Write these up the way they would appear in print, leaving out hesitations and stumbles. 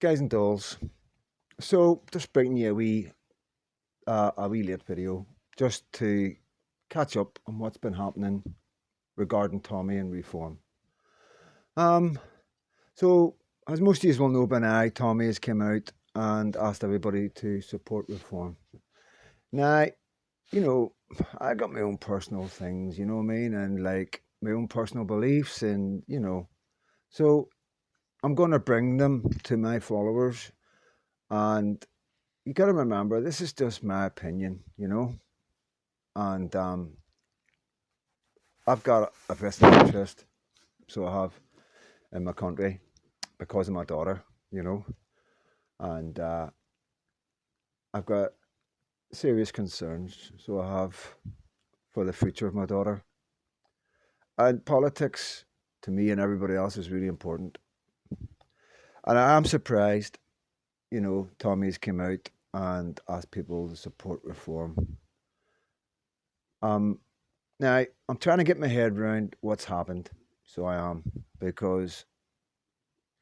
Guys and dolls. So just bringing you a wee late video just to catch up on what's been happening regarding Tommy and reform. Um, so as most of you will know by now, Tommy has come out and asked everybody to support reform. Now, you know, I got my own personal things, you know what I mean, and like my own personal beliefs, and so I'm going to bring them to my followers, and you got to remember, this is just my opinion, and I've got a vested interest, so I have in my country because of my daughter, and I've got serious concerns, so I have for the future of my daughter. And politics, to me and everybody else, is really important. And I am surprised, Tommy's came out and asked people to support reform. Um, Now, I'm trying to get my head around what's happened. So I am, because,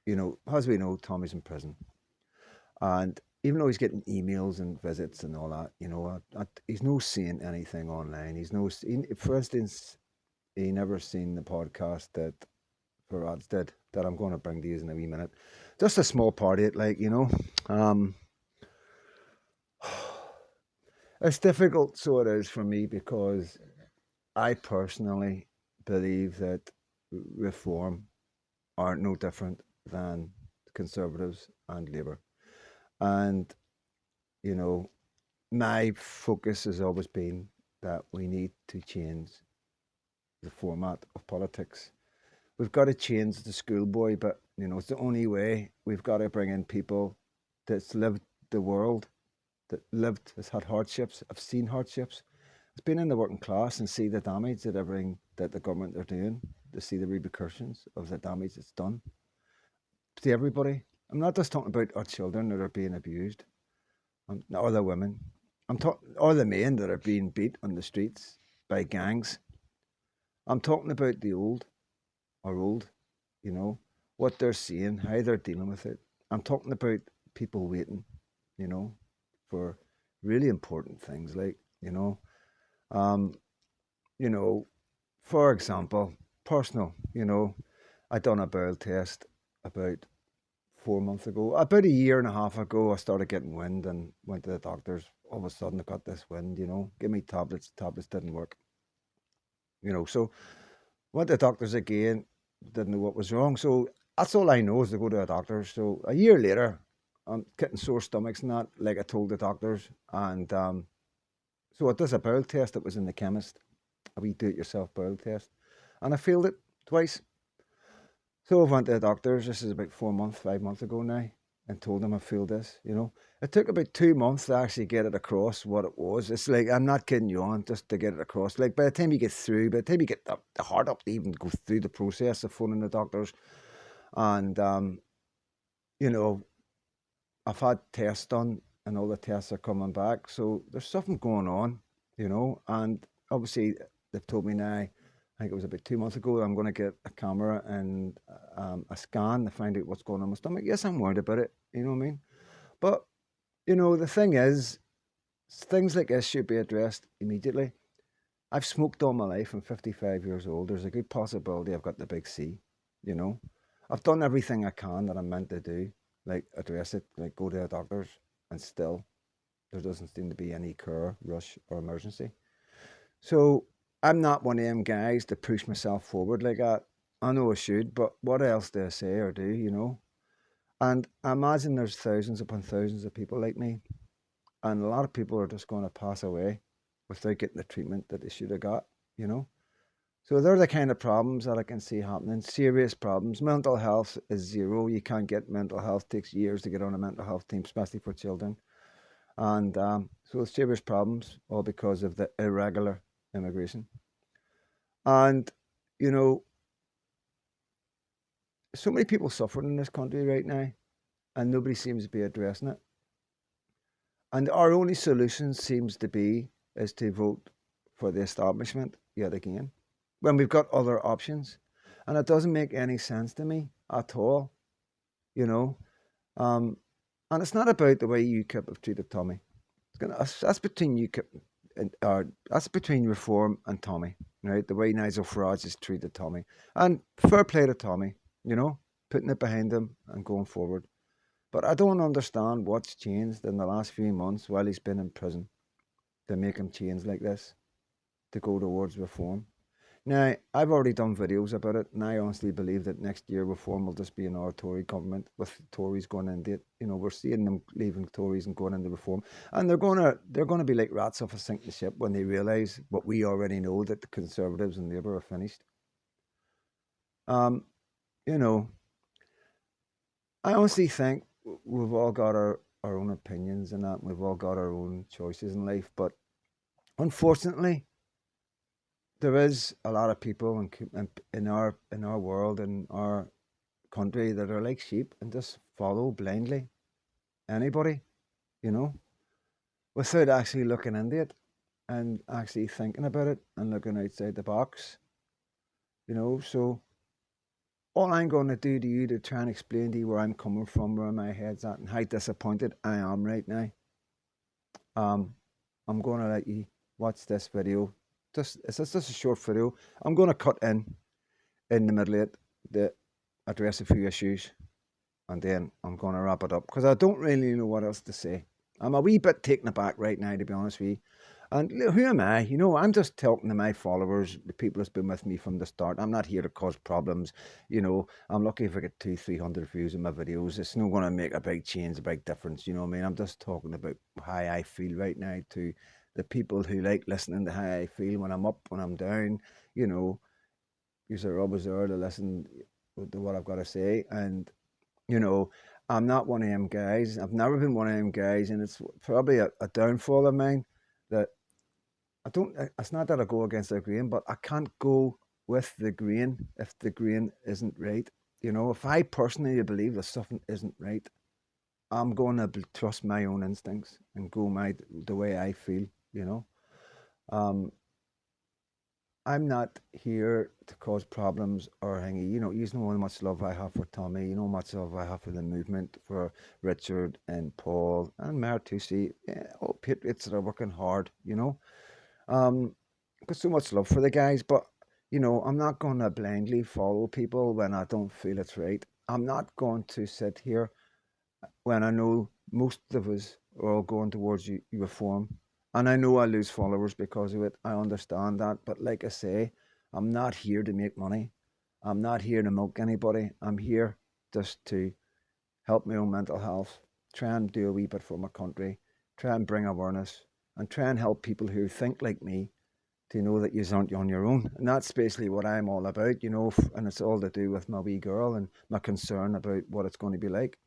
as we know, Tommy's in prison. And even though he's getting emails and visits and all that, he's no seeing anything online. For instance, he never seen the podcast that Farad's did that I'm going to bring to you in a wee minute. Just a small part of it, Um, it's difficult, so it is for me, because I personally believe that reform are no different than Conservatives and Labour. And, you know, my focus has always been that we need to change the format of politics. We've got to change the schoolboy, but, it's the only way. We've got to bring in people that's lived the world, has had hardships, have seen hardships, has been in the working class and see the damage that everything that the government are doing, to see the repercussions of the damage it's done to everybody. I'm not just talking about our children that are being abused, or the women. I'm talking, or the men that are being beat on the streets by gangs. I'm talking about the old, you know, what they're seeing, how they're dealing with it. I'm talking about people waiting, you know, for really important things like, um, you know, for example, personal, I done a bowel test about 4 months ago. About a year and a half ago, I started getting wind and went to the doctors. All of a sudden, I got this wind, give me tablets. Tablets didn't work. So went to the doctors again, didn't know what was wrong. So that's all I know is to go to the doctor. So a year later, I'm getting sore stomachs and that, like I told the doctors. And so it does a bowel test that was in the chemist, a wee do-it-yourself bowel test. And I failed it twice. So I went to the doctors. This is about 4 months, 5 months ago now, and told them I failed this. It took about 2 months to actually get it across what it was. It's like, I'm not kidding you on, just to get it across. Like, by the time you get the heart up to even go through the process of phoning the doctors, and, you know, I've had tests done, and all the tests are coming back. So there's something going on, and obviously they've told me now, I think it was about 2 months ago, I'm going to get a camera and a scan to find out what's going on with my stomach. Yes, I'm worried about it, you know what I mean? But, the thing is, things like this should be addressed immediately. I've smoked all my life. I'm 55 years old. There's a good possibility I've got the big C. I've done everything I can that I'm meant to do, like address it, like go to the doctors, and still there doesn't seem to be any cure, rush, or emergency. So I'm not one of them guys to push myself forward like that. I know I should, but what else do I say or do? And I imagine there's thousands upon thousands of people like me, and a lot of people are just going to pass away without getting the treatment that they should have got. So they're the kind of problems that I can see happening. Serious problems. Mental health is zero. You can't get mental health. It takes years to get on a mental health team, especially for children. And so serious problems, all because of the irregular immigration. And, you know, so many people suffering in this country right now, and nobody seems to be addressing it. And our only solution seems to be is to vote for the establishment yet again, when we've got other options. And it doesn't make any sense to me at all, you know. And it's not about the way UKIP have treated Tommy. That's between UKIP and that's between Reform and Tommy, right? The way Nigel Farage has treated Tommy, and fair play to Tommy, putting it behind him and going forward. But I don't understand what's changed in the last few months while he's been in prison to make him change like this, to go towards reform. Now, I've already done videos about it, and I honestly believe that next year Reform will just be an Tory government with Tories going into it. We're seeing them leaving Tories and going into Reform, and they're gonna be like rats off a sinking ship when they realise what we already know, that the Conservatives and Labour are finished. You know, I honestly think we've all got our own opinions and that we've all got our own choices in life, but unfortunately, there is a lot of people in our world, in our country, that are like sheep and just follow blindly anybody, you know, without actually looking into it and actually thinking about it and looking outside the box, So all I'm going to do to you to try and explain to you where I'm coming from, where my head's at, and how disappointed I am right now. I'm going to let you watch this video. It's just a short video. I'm going to cut in the middle of it to address a few issues, and then I'm going to wrap it up because I don't really know what else to say. I'm a wee bit taken aback right now, to be honest with you. And who am I? I'm just talking to my followers, the people that's been with me from the start. I'm not here to cause problems. I'm lucky if I get 200-300 views in my videos. It's not going to make a big change, a big difference. You know what I mean? I'm just talking about how I feel right now to the people who like listening to how I feel when I'm up, when I'm down. You're always there to listen to what I've got to say. And I'm not one of them guys. I've never been one of them guys, and it's probably a downfall of mine that I don't. It's not that I go against the grain, but I can't go with the grain if the grain isn't right. If I personally believe that something isn't right, I'm going to trust my own instincts and go the way I feel. Um, I'm not here to cause problems or hangy. You know how much love I have for Tommy. You know how much love I have for the movement, for Richard and Paul and Mayor Tusi. Yeah, all patriots that are working hard. Got so much love for the guys, but I'm not going to blindly follow people when I don't feel it's right. I'm not going to sit here when I know most of us are all going towards reform. And I know I lose followers because of it. I understand that. But like I say, I'm not here to make money. I'm not here to milk anybody. I'm here just to help my own mental health, try and do a wee bit for my country, try and bring awareness, and try and help people who think like me to know that you aren't on your own. And that's basically what I'm all about, and it's all to do with my wee girl and my concern about what it's going to be like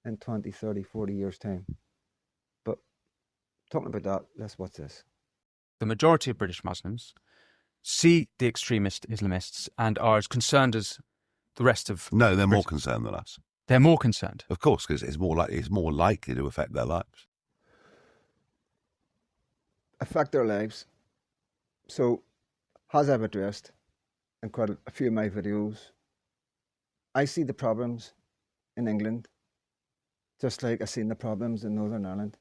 in 20, 30, 40 years' time. But talking about that, let's watch this. The majority of British Muslims see the extremist Islamists and are as concerned as the rest of... No, they're more concerned than us. They're more concerned? Of course, because it's more likely to affect their lives. Affect their lives. So, as I've addressed in quite a few of my videos, I see the problems in England just like I've seen the problems in Northern Ireland.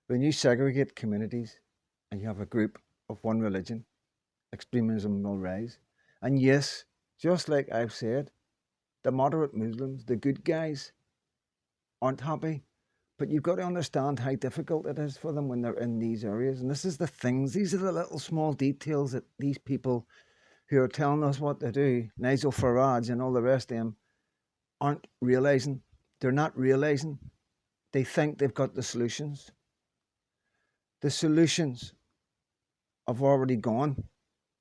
When you segregate communities and you have a group of one religion, extremism will rise. And yes, just like I've said, the moderate Muslims, the good guys, aren't happy. But you've got to understand how difficult it is for them when they're in these areas. And this is the things, these are the little small details that these people who are telling us what to do, Nigel Farage and all the rest of them, aren't realising. They're not realising. They think they've got the solutions. The solutions have already gone.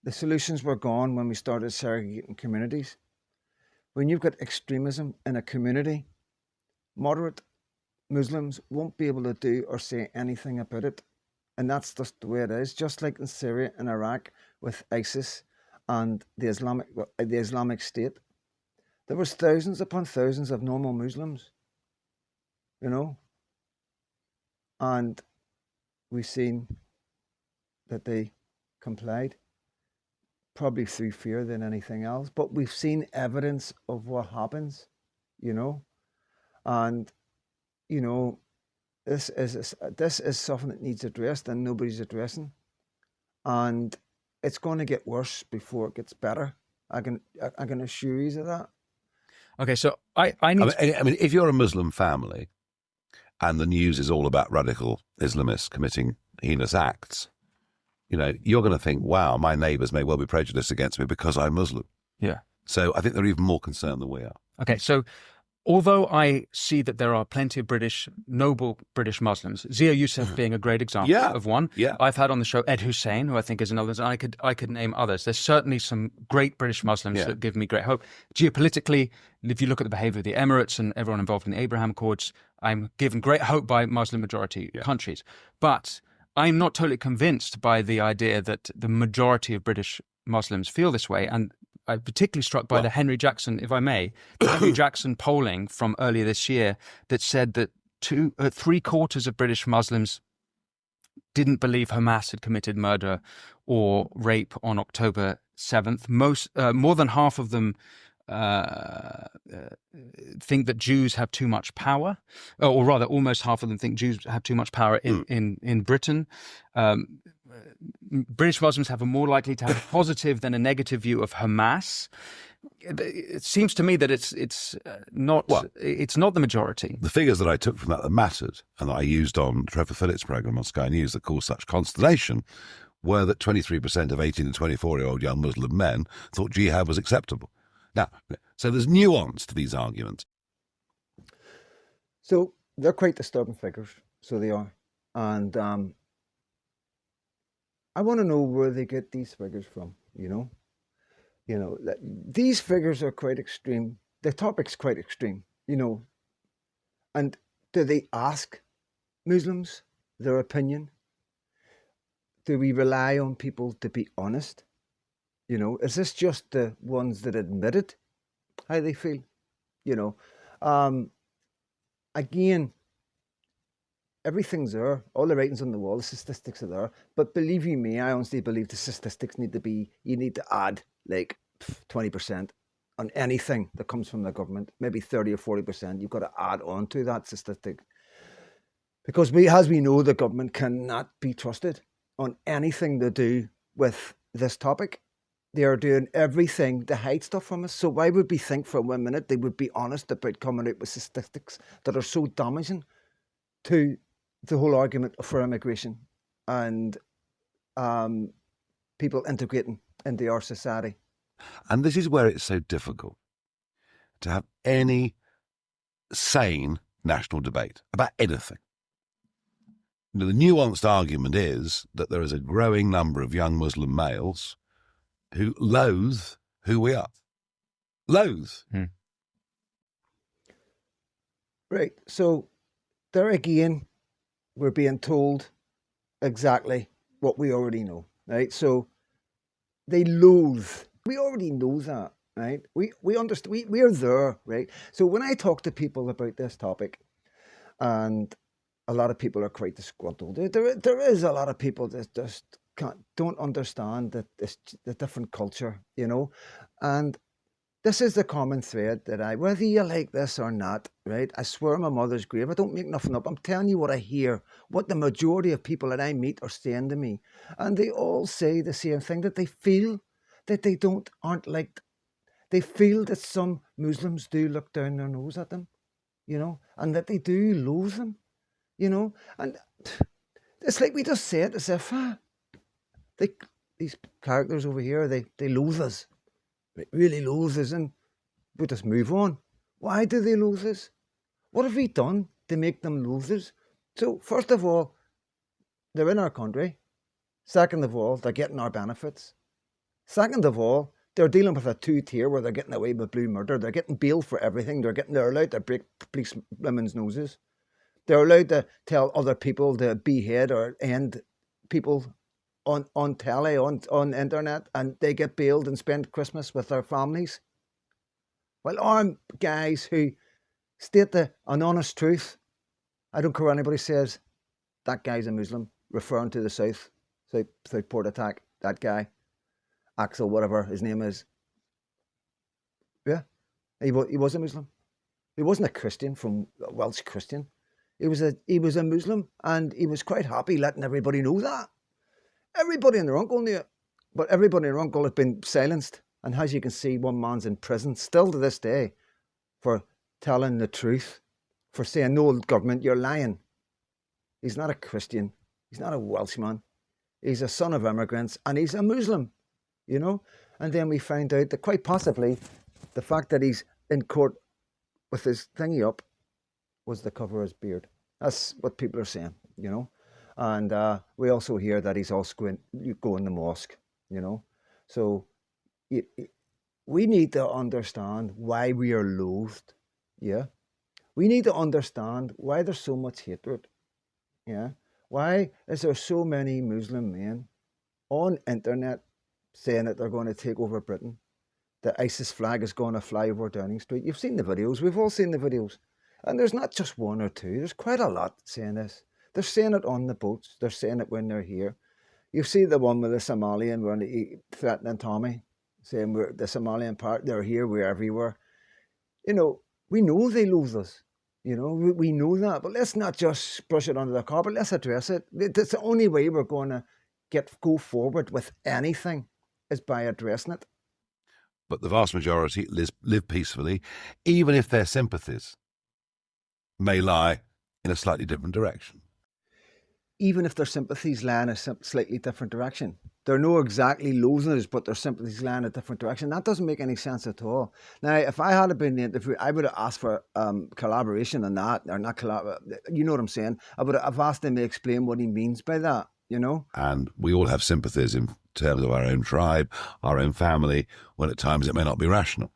The solutions were gone when we started segregating communities. When you've got extremism in a community, moderate Muslims won't be able to do or say anything about it. And that's just the way it is. Just like in Syria and Iraq with ISIS and the Islamic State, there was thousands upon thousands of normal Muslims, and we've seen that they complied, probably through fear than anything else. But we've seen evidence of what happens, and you know, this is something that needs addressed and nobody's addressing, and it's going to get worse before it gets better. I can assure you of that. Okay, so I I need mean, I mean, if you're a Muslim family and the news is all about radical Islamists committing heinous acts, you know, you're going to think, wow, my neighbours may well be prejudiced against me because I'm Muslim. yeah. So I think they're even more concerned than we are. Okay, so although I see that there are plenty of noble British Muslims, Zia Youssef being a great example Yeah, of one. yeah. I've had on the show Ed Hussein, who I think is another. And I could name others. There's certainly some great British Muslims Yeah. that give me great hope. Geopolitically, if you look at the behaviour of the Emirates and everyone involved in the Abraham Accords, I'm given great hope by Muslim majority countries. But I'm not totally convinced by the idea that the majority of British Muslims feel this way. And I'm particularly struck by the Henry Jackson, if I may, the Henry Jackson polling from earlier this year that said that 3/4 of British Muslims didn't believe Hamas had committed murder or rape on October 7th. More than half of them think that Jews have too much power, or rather, almost half of them think Jews have too much power in Britain. British Muslims have a more likely to have a positive than a negative view of Hamas. It seems to me that it's not the majority. The figures that I took from that mattered and that I used on Trevor Phillips' programme on Sky News that caused such consternation were that 23% of 18 and 24-year-old young Muslim men thought jihad was acceptable. Now, so there's nuance to these arguments. So they're quite disturbing figures. So they are, and I want to know where they get these figures from. These figures are quite extreme. The topic's quite extreme. And do they ask Muslims their opinion? Do we rely on people to be honest? Is this just the ones that admitted how they feel? Again, everything's there. All the writing's on the wall. The statistics are there. But believe you me, I honestly believe the statistics you need to add like 20% on anything that comes from the government, maybe 30 or 40%. You've got to add on to that statistic. Because as we know, the government cannot be trusted on anything to do with this topic. They are doing everything to hide stuff from us. So why would we think for 1 minute they would be honest about coming out with statistics that are so damaging to the whole argument for immigration and people integrating into our society? And this is where it's so difficult to have any sane national debate about anything. The nuanced argument is that there is a growing number of young Muslim males who loathe who we are. Loathe. Right. So there again, we're being told exactly what we already know, right? So they loathe. We already know that, right? We understand. We are there, right? So when I talk to people about this topic, and a lot of people are quite disgruntled. There is a lot of people that just don't understand the different culture, and this is the common thread that whether you like this or not, right? I swear on my mother's grave, I don't make nothing up. I'm telling you what I hear, what the majority of people that I meet are saying to me, and they all say the same thing, that they feel that they aren't liked. They feel that some Muslims do look down their nose at them, and that they do loathe them. And it's like we just say it as if these characters over here, they loathe us. They really loathe us, and we just move on. Why do they loathe us? What have we done to make them loathe us? So, first of all, they're in our country. Second of all, they're getting our benefits. Second of all, they're dealing with a two-tier where they're getting away with blue murder. They're getting bail for everything. They're allowed to break police women's noses. They're allowed to tell other people to behead or end people on telly, on internet, and they get bailed and spend Christmas with their families. Well, armed guys who state an honest truth. I don't care what anybody says. That guy's a Muslim, referring to the South Port attack. That guy, Axel, whatever his name is. Yeah, he was a Muslim. He wasn't a Christian, from a Welsh Christian. He was a Muslim, and he was quite happy letting everybody know that. Everybody and their uncle knew it, but everybody and their uncle had been silenced. And as you can see, one man's in prison still to this day for telling the truth, for saying, no, government, you're lying. He's not a Christian. He's not a Welshman. He's a son of immigrants, and he's a Muslim, you know. And then we find out that quite possibly the fact that he's in court with his thingy up was to cover his beard. That's what people are saying, you know. And we also hear that he's also going to the mosque, you know. So we need to understand why we are loathed, yeah. We need to understand why there's so much hatred, yeah. Why is there so many Muslim men on internet saying that they're going to take over Britain? The ISIS flag is going to fly over Downing Street. You've seen the videos. We've all seen the videos. And there's not just one or two. There's quite a lot saying this. They're saying it on the boats. They're saying it when they're here. You see the one with the Somalian when he threatening Tommy, saying we're the Somalian part, they're here, we're everywhere. You know, we know they loathe us. You know, we know that. But let's not just brush it under the carpet. Let's address it. That's the only way we're going to go forward with anything is by addressing it. But the vast majority live peacefully, even if their sympathies may lie in a slightly different direction. Even if their sympathies lie in a slightly different direction. They're not exactly loathing us, but their sympathies lie in a different direction. That doesn't make any sense at all. Now, if I had been the interview, I would have asked for collaboration on that, or not you know what I'm saying? I would have asked him to explain what he means by that, you know? And we all have sympathies in terms of our own tribe, our own family, when at times it may not be rational.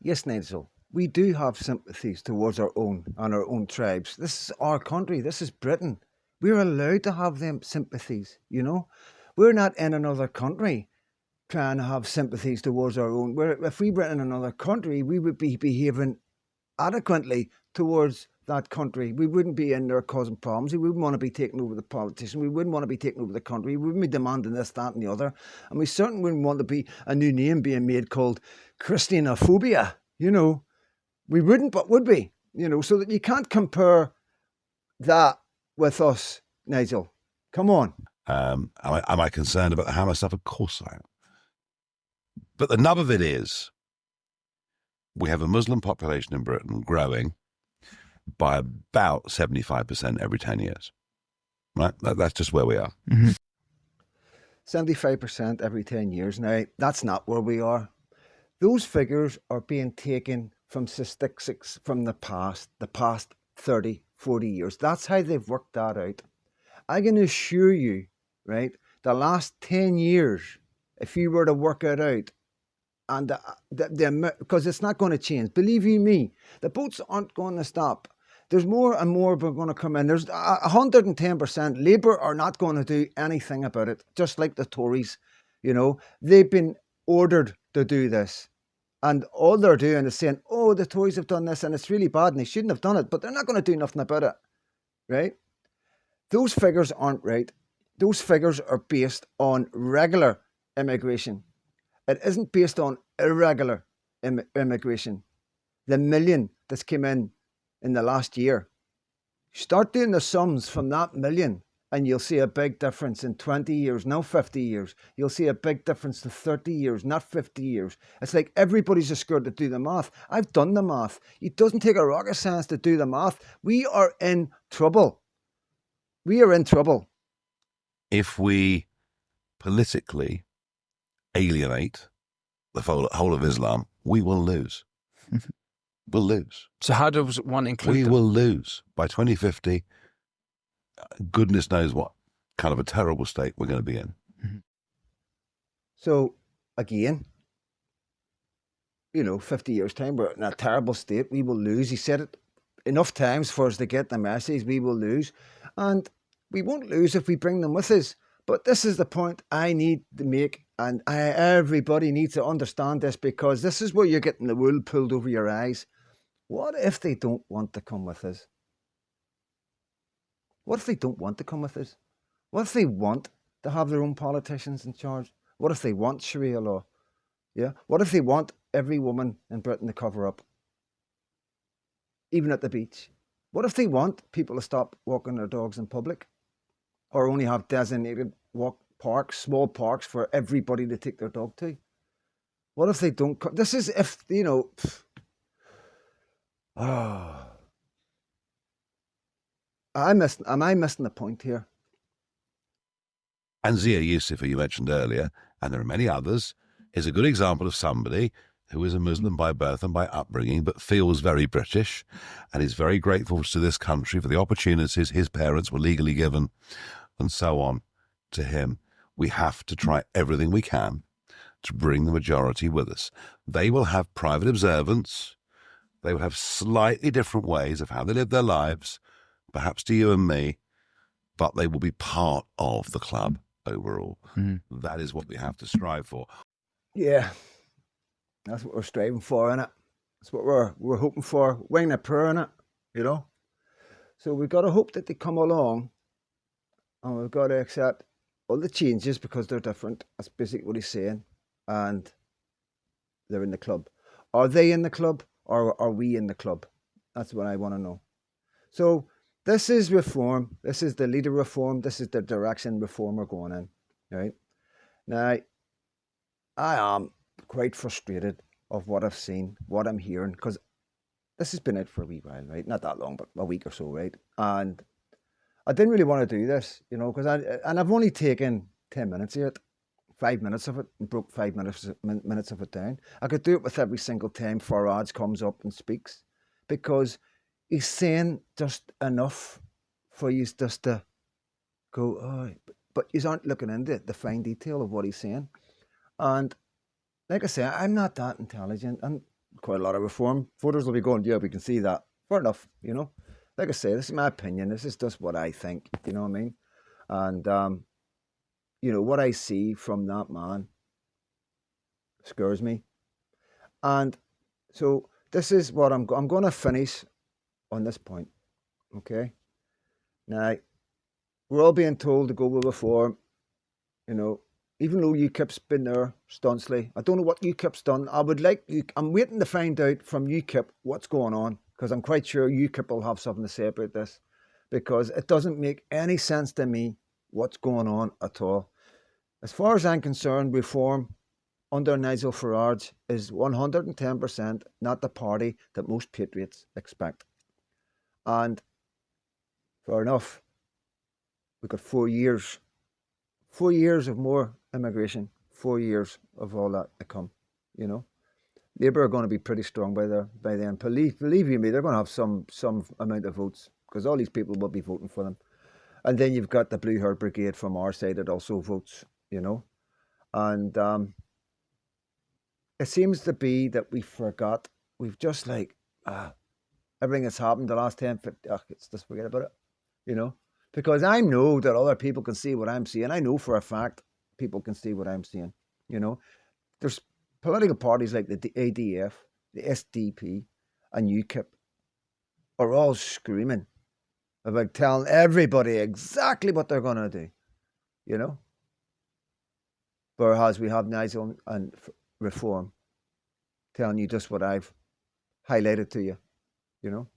Yes, Nigel. We do have sympathies towards our own and our own tribes. This is our country. This is Britain. We're allowed to have them sympathies, you know. We're not in another country trying to have sympathies towards our own. If we were in another country, we would be behaving adequately towards that country. We wouldn't be in there causing problems. We wouldn't want to be taking over the politician. We wouldn't want to be taking over the country. We wouldn't be demanding this, that, and the other. And we certainly wouldn't want to be a new name being made called Christianophobia, you know. We wouldn't, but would be, you know, so that you can't compare that with us, Nigel. Come on. Am I concerned about the Hammer stuff? Of course I am. But the nub of it is, we have a Muslim population in Britain growing by about 75% every 10 years. Right? That's just where we are. Mm-hmm. 75% every 10 years. Now, that's not where we are. Those figures are being taken from statistics from the past 30, 40 years. That's how they've worked that out. I can assure you, right, the last 10 years, if you were to work it out, and because it's not going to change, believe you me, the boats aren't going to stop. There's more and more going to come in. There's 110%. Labour are not going to do anything about it, just like the Tories. You know, they've been ordered to do this. And all they're doing is saying, oh, the Tories have done this and it's really bad and they shouldn't have done it, but they're not going to do nothing about it, right? Those figures aren't right. Those figures are based on regular immigration. It isn't based on irregular immigration. The million that's came in the last year. Start doing the sums from that million and you'll see a big difference in 20 years, now 50 years. You'll see a big difference in 30 years, not 50 years. It's like everybody's just scared to do the math. I've done the math. It doesn't take a rocket science to do the math. We are in trouble. We are in trouble. If we politically alienate the whole of Islam, we will lose. We'll lose. So how does one include We them? will lose. By 2050, goodness knows what kind of a terrible state we're going to be in. So, again, 50 years' time, we're in a terrible state. We will lose. He said it enough times for us to get the message. We will lose. And we won't lose if we bring them with us. But this is the point I need to make. And everybody needs to understand this, because this is where you're getting the wool pulled over your eyes. What if they don't want to come with us? What if they don't want to come with us? What if they want to have their own politicians in charge? What if they want Sharia law? Yeah. What if they want every woman in Britain to cover up? Even at the beach. What if they want people to stop walking their dogs in public, or only have designated walk parks, small parks for everybody to take their dog to? What if they don't? This is if you know. Oh, am I missing the point here? And Zia Yusuf, who you mentioned earlier, and there are many others, is a good example of somebody who is a Muslim by birth and by upbringing, but feels very British and is very grateful to this country for the opportunities his parents were legally given and so on to him. We have to try everything we can to bring the majority with us. They will have private observance. They will have slightly different ways of how they live their lives, perhaps to you and me, but they will be part of the club overall. That is what we have to strive for. Yeah, that's what we're striving for, innit? That's what we're hoping for. Wing a prayer, innit? You know? So we've got to hope that they come along, and we've got to accept all the changes because they're different. That's basically what he's saying. And they're in the club. Are they in the club, or are we in the club? That's what I want to know. So this is reform. This is the leader reform. This is the direction reform we're going in. Right? Now, I am quite frustrated of what I've seen, what I'm hearing, because this has been out for a wee while, right? Not that long, but a week or so, right? And I didn't really want to do this, you know, because I've only taken 10 minutes of it, 5 minutes of it, and broke 5 minutes of it down. I could do it with every single time Farage comes up and speaks, because he's saying just enough for you just to go, oh, but you aren't looking into the fine detail of what he's saying. And like I say, I'm not that intelligent, and quite a lot of reform voters will be going, yeah, we can see that. Fair enough, you know. Like I say, this is my opinion. This is just what I think, you know what I mean? And, you know, what I see from that man scares me. And so this is what I'm going to finish on this point, okay? Now, we're all being told to go with reform, you know, even though UKIP's been there staunchly. I don't know what UKIP's done. I'm waiting to find out from UKIP what's going on, because I'm quite sure UKIP will have something to say about this, because it doesn't make any sense to me what's going on at all. As far as I'm concerned, reform under Nigel Farage is 110% not the party that most patriots expect. And fair enough, we've got 4 years. 4 years of more immigration, 4 years of all that to come, you know. Labour are going to be pretty strong by then. Believe you me, they're going to have some amount of votes, because all these people will be voting for them. And then you've got the Blue Herd Brigade from our side that also votes, you know. And it seems to be that we forgot. We've just like, everything that's happened the last 10, 50, let's just forget about it, you know. Because I know that other people can see what I'm seeing. I know for a fact people can see what I'm seeing, you know. There's political parties like the ADF, the SDP, and UKIP are all screaming about telling everybody exactly what they're going to do, you know. Whereas we have Nigel and Reform telling you just what I've highlighted to you, you know.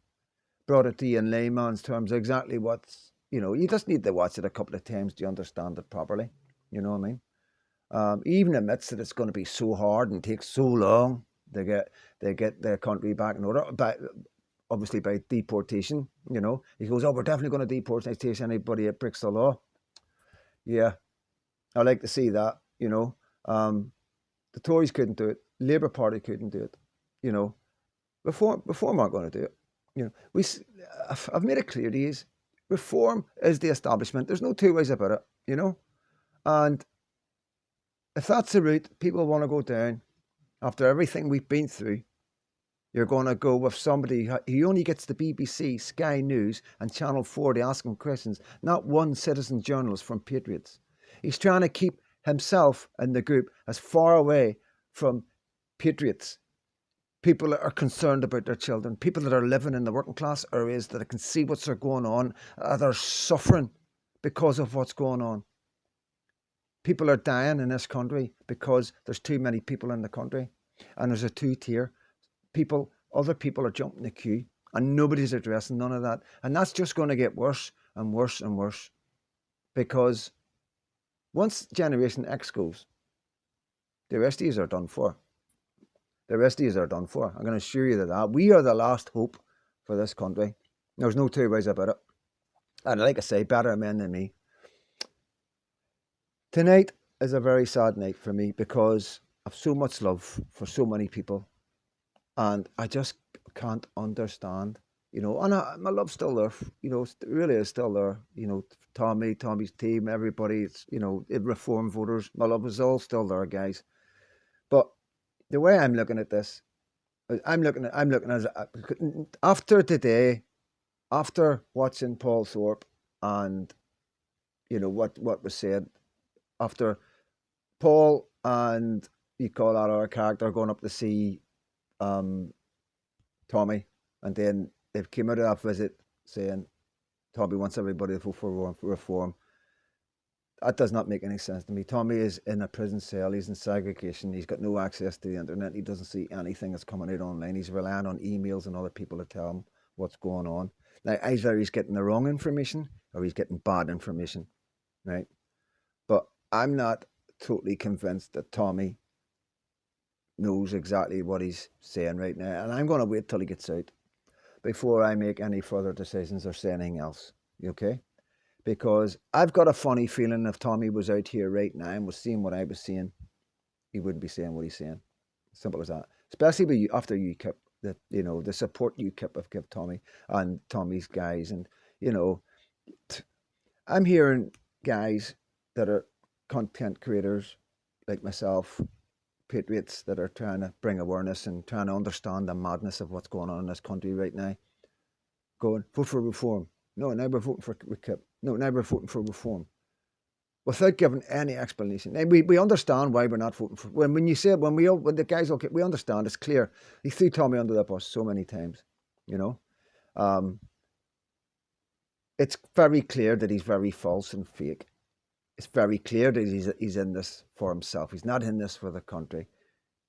Brought it to you in layman's terms exactly what's, you know, you just need to watch it a couple of times to understand it properly, you know what I mean? Even admits that it's going to be so hard and take so long to get their country back in order, obviously by deportation, you know. He goes, oh, we're definitely going to deport anybody that breaks the law. Yeah, I like to see that, you know. The Tories couldn't do it. Labour Party couldn't do it, you know. Reform aren't going to do it. You know, I've made it clear to you, reform is the establishment. There's no two ways about it, you know. And if that's the route people want to go down after everything we've been through, you're going to go with somebody who only gets the BBC, Sky News, and Channel 4 to ask him questions, not one citizen journalist from Patriots. He's trying to keep himself and the group as far away from Patriots, people that are concerned about their children, people that are living in the working class areas that can see what's going on, that are suffering because of what's going on. People are dying in this country because there's too many people in the country, and there's a two-tier. Other people are jumping the queue And nobody's addressing none of that. And that's just going to get worse and worse and worse. Because once Generation X goes, the rest of you are done for. The rest of you are done for. I'm going to assure you that we are the last hope for this country. There's no two ways about it. And like I say, better men than me. Tonight is a very sad night for me because I've so much love for so many people. And I just can't understand, and my love's still there, it really is still there, Tommy's team, everybody, it's, reform voters, my love is all still there, guys. But the way I'm looking at this, I'm looking at after today, after watching Paul Thorpe and, what was said, after Paul and you call that our character going up to see Tommy, and then they came out of that visit saying Tommy wants everybody to vote for reform. That does not make any sense to me. Tommy is in a prison cell. He's in segregation. He's got no access to the internet. He doesn't see anything that's coming out online. He's relying on emails and other people to tell him what's going on. Now, either he's getting the wrong information or he's getting bad information, right? But I'm not totally convinced that Tommy knows exactly what he's saying right now. And I'm going to wait till he gets out before I make any further decisions or say anything else, okay? Because I've got a funny feeling if Tommy was out here right now and was seeing what I was seeing, he wouldn't be saying what he's saying. Simple as that. Especially after UKIP, the support UKIP have given Tommy and Tommy's guys. And, I'm hearing guys that are content creators like myself, patriots that are trying to bring awareness and trying to understand the madness of what's going on in this country right now, going, vote for reform. No, now we're voting for UKIP. No, now we're voting for reform. Without giving any explanation. And we understand why we're not voting for, when the guys, okay, we understand, it's clear. He threw Tommy under the bus so many times, it's very clear that he's very false and fake. It's very clear that he's in this for himself. He's not in this for the country.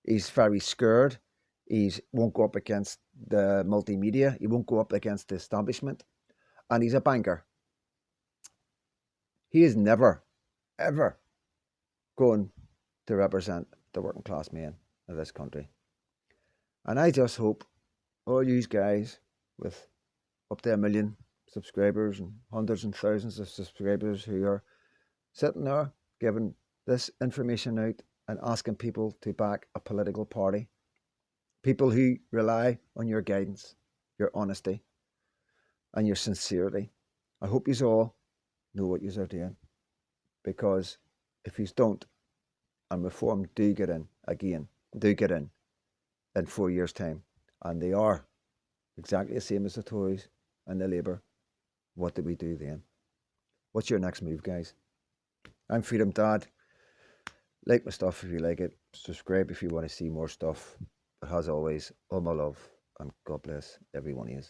He's very scared. He won't go up against the multimedia. He won't go up against the establishment. And he's a banker. He is never, ever going to represent the working class men of this country. And I just hope all you guys with up to 1 million subscribers and hundreds and thousands of subscribers who are sitting there giving this information out and asking people to back a political party, people who rely on your guidance, your honesty, and your sincerity. I hope you all know what you are doing, because if you don't, and reform do get in 4 years' time, and they are exactly the same as the Tories and the Labour, what do we do then? What's your next move, guys? I'm Freedom Dad. Like my stuff if you like it. Subscribe if you want to see more stuff. But as always, all my love, and God bless every one of you.